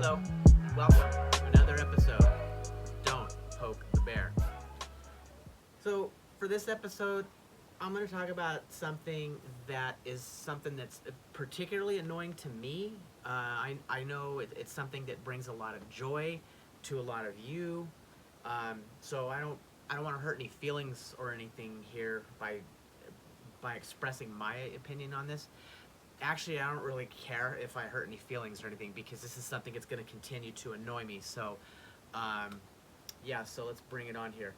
Hello, welcome to another episode of Don't Poke the Bear. So, for this episode, I'm going to talk about something that's particularly annoying to me. I know it's something that brings a lot of joy to a lot of you. So I don't want to hurt any feelings or anything here by expressing my opinion on this. Actually, I don't really care if I hurt any feelings or anything because this is something that's going to continue to annoy me. So, yeah, so let's bring it on here.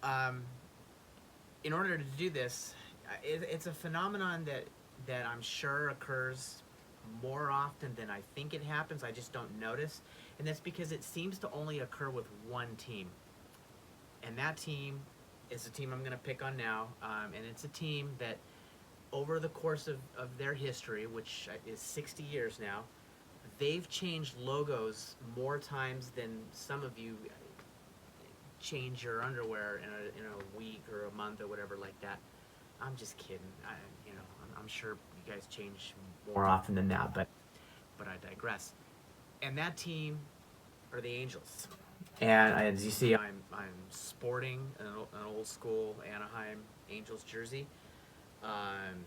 Um, in order to do this, it's a phenomenon that I'm sure occurs more often than I think it happens. I just don't notice, and that's because it seems to only occur with one team, and that team is the team I'm going to pick on now, and it's a team that over the course of their history, which is 60 years now, they've changed logos more times than some of you change your underwear in a week or a month or whatever like that. I'm just kidding. I'm sure you guys change more often than that, but I digress. And that team are the Angels. And as you see, I'm sporting an old school Anaheim Angels jersey. Um,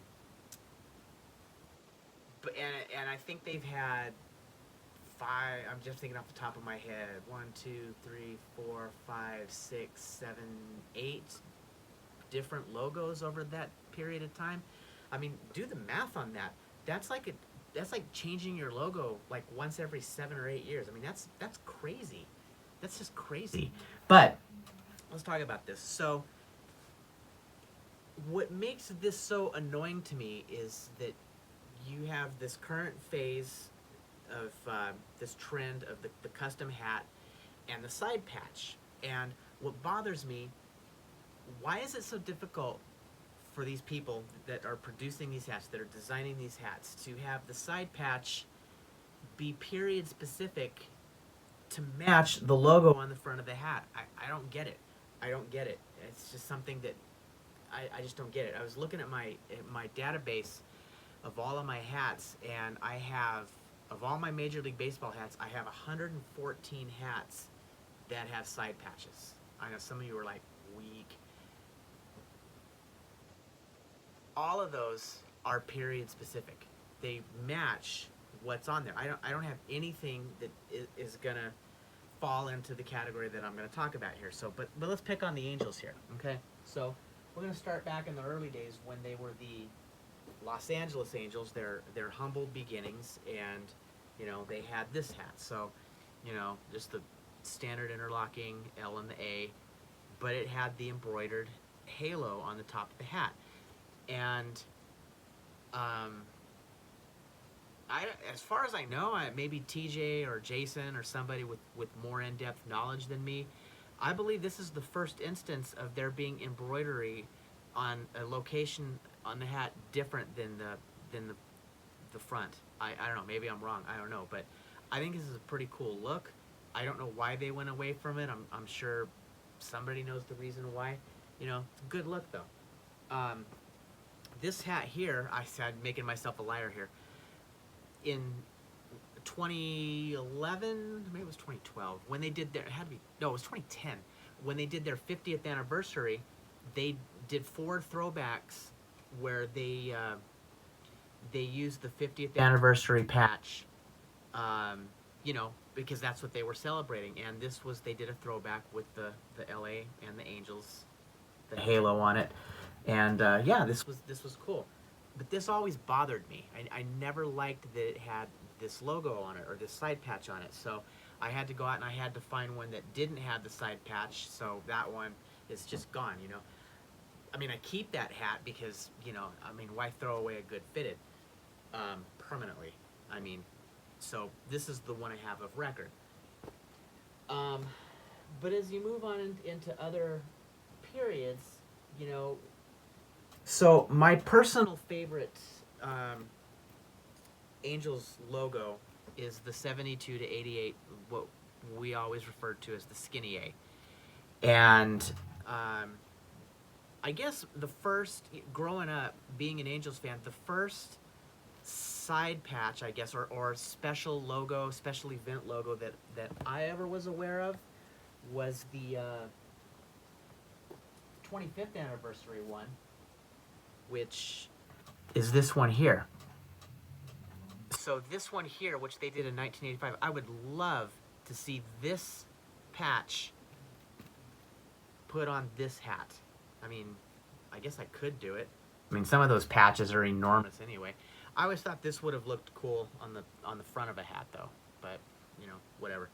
and I think they've had five. I'm just thinking off the top of my head. 1, 2, 3, 4, 5, 6, 7, 8 different logos over that period of time. I mean, do the math on that. That's like changing your logo like once every 7 or 8 years. I mean, that's crazy. That's just crazy. But let's talk about this. So, what makes this so annoying to me is that you have this current phase of this trend of the custom hat and the side patch. And what bothers me, why is it so difficult for these people that are producing these hats, that are designing these hats, to have the side patch be period specific to match the logo on the front of the hat? I don't get it. I don't get it. It's just something that I just don't get it. I was looking at my database of all of my hats, and I have, of all my Major League Baseball hats, I have 114 hats that have side patches. I know some of you are like, weak. All of those are period specific. They match what's on there. I don't have anything that is gonna fall into the category that I'm gonna talk about here. So, but let's pick on the Angels here, okay? So we're gonna start back in the early days when they were the Los Angeles Angels, their humble beginnings, and they had this hat. So, just the standard interlocking L and the A, but it had the embroidered halo on the top of the hat. And as far as I know, maybe TJ or Jason or somebody with more in-depth knowledge than me, I believe this is the first instance of there being embroidery on a location on the hat different than the front. I don't know, maybe I'm wrong, I don't know, but I think this is a pretty cool look. I don't know why they went away from it. I'm sure somebody knows the reason why. It's a good look though. This hat here, I said, making myself a liar here. In 2011, maybe it was 2012, when they did their, it was 2010, when they did their 50th anniversary, they did 4 throwbacks where they used the 50th anniversary patch, because that's what they were celebrating. And they did a throwback with the LA and the Angels, the halo on it. And yeah, this was cool. But this always bothered me. I never liked that it had this logo on it or this side patch on it. So I had to go out and I had to find one that didn't have the side patch. So that one is just gone, I mean, I keep that hat because, why throw away a good fitted permanently? I mean, so this is the one I have of record. But as you move on into other periods, so my personal favorite Angels logo is the 72 to 88, what we always referred to as the skinny A. And I guess growing up, being an Angels fan, the first side patch, I guess, or special logo, special event logo that I ever was aware of was the 25th anniversary one, which is this one here. So this one here, which they did in 1985, I would love to see this patch put on this hat. I mean, I guess I could do it. I mean, some of those patches are enormous anyway. I always thought this would have looked cool on the front of a hat though, but you know, whatever.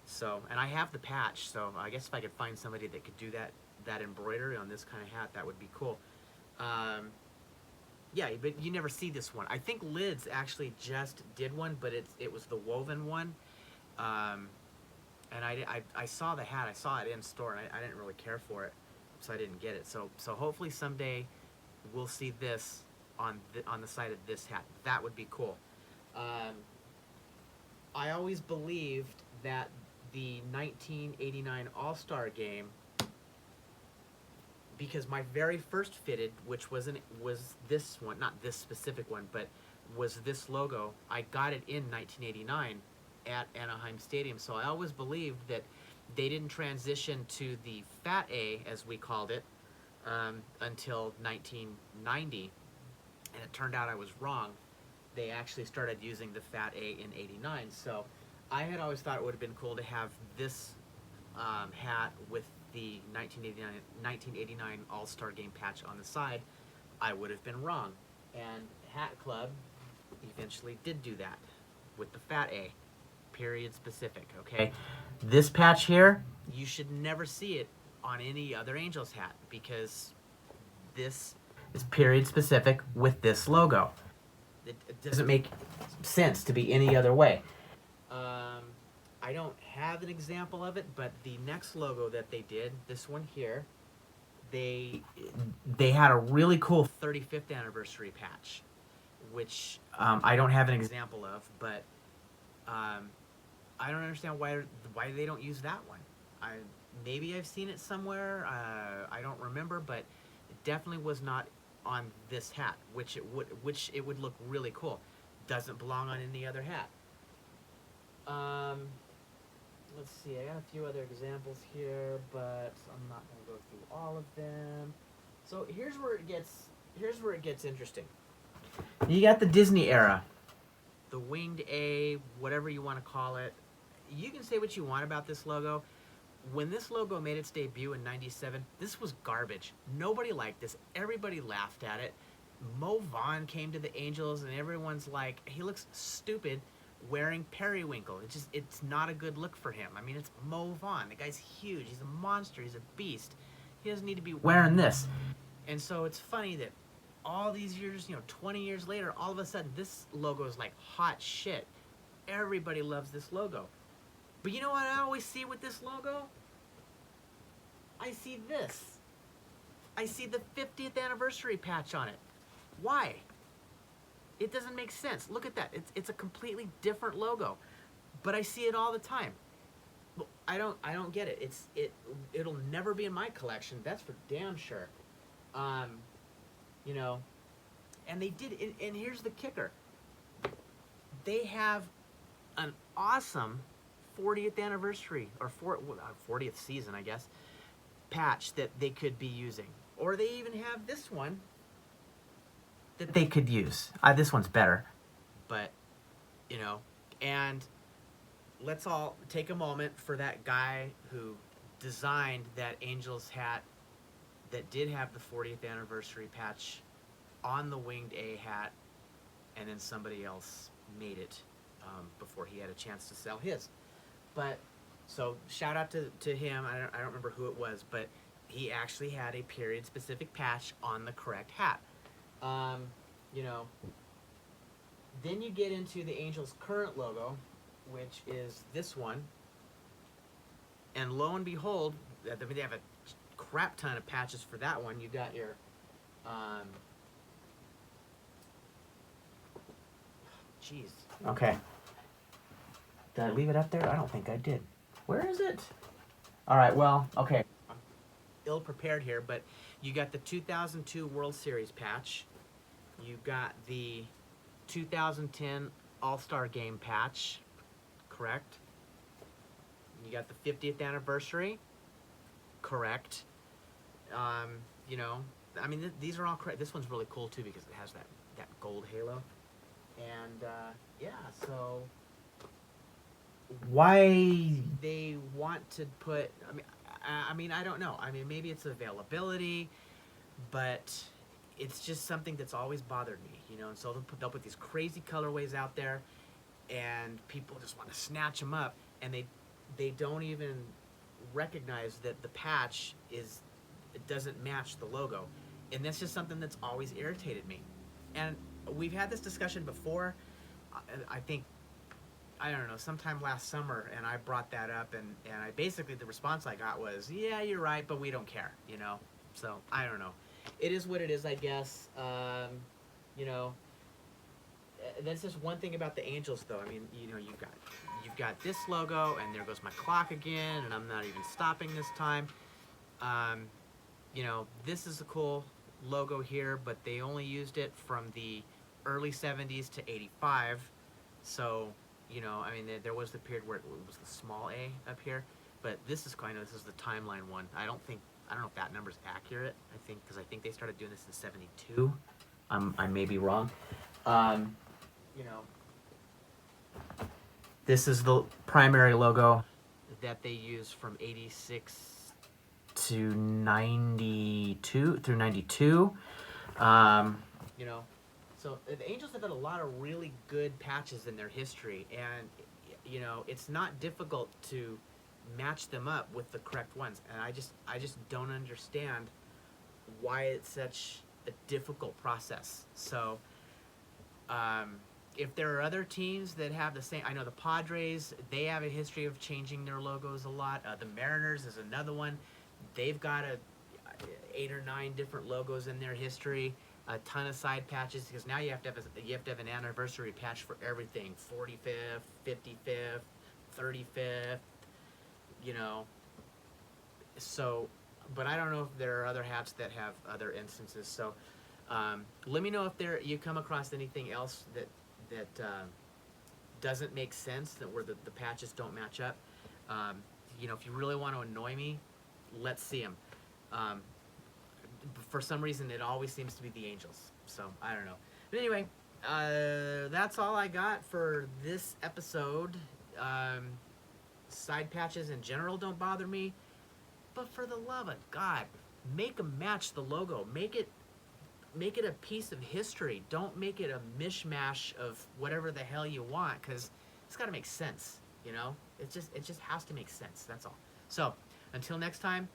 So, and I have the patch, so I guess if I could find somebody that could do that embroidery on this kind of hat, that would be cool. Yeah, but you never see this one. I think Lids actually just did one, but it was the woven one. And I saw the hat, I saw it in store, and I didn't really care for it, so I didn't get it. So hopefully someday we'll see this on the side of this hat. That would be cool. I always believed that the 1989 All-Star Game, because my very first fitted, which was this one, not this specific one, but was this logo, I got it in 1989 at Anaheim Stadium. So I always believed that they didn't transition to the Fat A, as we called it, until 1990, and it turned out I was wrong. They actually started using the Fat A in '89. So I had always thought it would have been cool to have this hat with the 1989 All-Star Game patch on the side. I would have been wrong, and Hat Club eventually did do that with the Fat A, period specific. Okay, this patch here, you should never see it on any other Angels hat because this is period specific with this logo. It doesn't make sense to be any other way. I don't have an example of it, but the next logo that they did, this one here, they had a really cool 35th anniversary patch, which I don't have an example of, but I don't understand why they don't use that one. Maybe I've seen it somewhere. I don't remember, but it definitely was not on this hat, which it would look really cool. Doesn't belong on any other hat. Let's see, I got a few other examples here, but I'm not going to go through all of them. So here's where it gets interesting. You got the Disney era, the winged A, whatever you want to call it. You can say what you want about this logo. When this logo made its debut in '97, this was garbage. Nobody liked this. Everybody laughed at it. Mo Vaughn came to the Angels, and everyone's like, he looks stupid wearing periwinkle. It's not a good look for him. I mean, it's Mo Vaughn. The guy's huge. He's a monster. He's a beast. He doesn't need to be wearing this. And so it's funny that all these years, 20 years later, all of a sudden this logo is like hot shit. Everybody loves this logo. But you know what I always see with this logo? I see this. I see the 50th anniversary patch on it. Why? It doesn't make sense. Look at that. It's a completely different logo, but I see it all the time. Well, I don't get it. It'll never be in my collection. That's for damn sure. And they did. And here's the kicker. They have an awesome 40th anniversary or 40th season, I guess, patch that they could be using, or they even have this one that they could use. This one's better, but and let's all take a moment for that guy who designed that Angels hat that did have the 40th anniversary patch on the winged A hat, and then somebody else made it before he had a chance to sell his. But so shout out to him. I don't remember who it was, but he actually had a period specific patch on the correct hat. Then you get into the Angels' current logo, which is this one. And lo and behold, they have a crap ton of patches for that one. You got your, jeez. Okay. Did I leave it up there? I don't think I did. Where is it? All right, well, okay. I'm ill-prepared here, but you got the 2002 World Series patch. You got the 2010 All-Star Game patch, correct? You got the 50th anniversary, correct? Um, you know, I mean, these are all correct. This one's really cool too because it has that gold halo. And yeah, so why they want to put? I mean, I don't know. I mean, maybe it's availability, but it's just something that's always bothered me, you know. And so they'll put these crazy colorways out there, and people just want to snatch them up, and they don't even recognize that the patch it doesn't match the logo, and that's just something that's always irritated me. And we've had this discussion before. I think, I don't know, sometime last summer, and I brought that up, and I basically, the response I got was, yeah, you're right, but we don't care, you know. So I don't know. It is what it is, I guess. You know, that's just one thing about the Angels, though. I mean, you know, you've got this logo, and there goes my clock again, and I'm not even stopping this time. You know, this is a cool logo here, but they only used it from the early 70s to 85. So, you know, I mean, there was the period where it was the small a up here, but this is this is the timeline one. I don't know if that number's accurate. Because I think they started doing this in 72. I may be wrong. You know, this is the primary logo that they use from 86 to 92 through 92. You know, so the Angels have had a lot of really good patches in their history, and you know, it's not difficult to match them up with the correct ones. And I just don't understand why it's such a difficult process. So, if there are other teams that have the same, I know the Padres, they have a history of changing their logos a lot. The Mariners is another one. They've got 8 or 9 different logos in their history. A ton of side patches, because now you have to have an anniversary patch for everything. 45th, 55th, 35th. You know. So, but I don't know if there are other hats that have other instances. So, let me know if you come across anything else that doesn't make sense, where the patches don't match up. You know, if you really want to annoy me, let's see them. For some reason, it always seems to be the Angels. So I don't know. But anyway, that's all I got for this episode. Side patches in general don't bother me, but for the love of God, make them match the logo. Make it a piece of history. Don't make it a mishmash of whatever the hell you want, because it's got to make sense. You know, it just has to make sense. That's all. So until next time,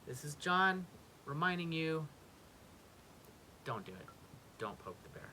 this is John reminding you: don't do it. Don't poke the bear.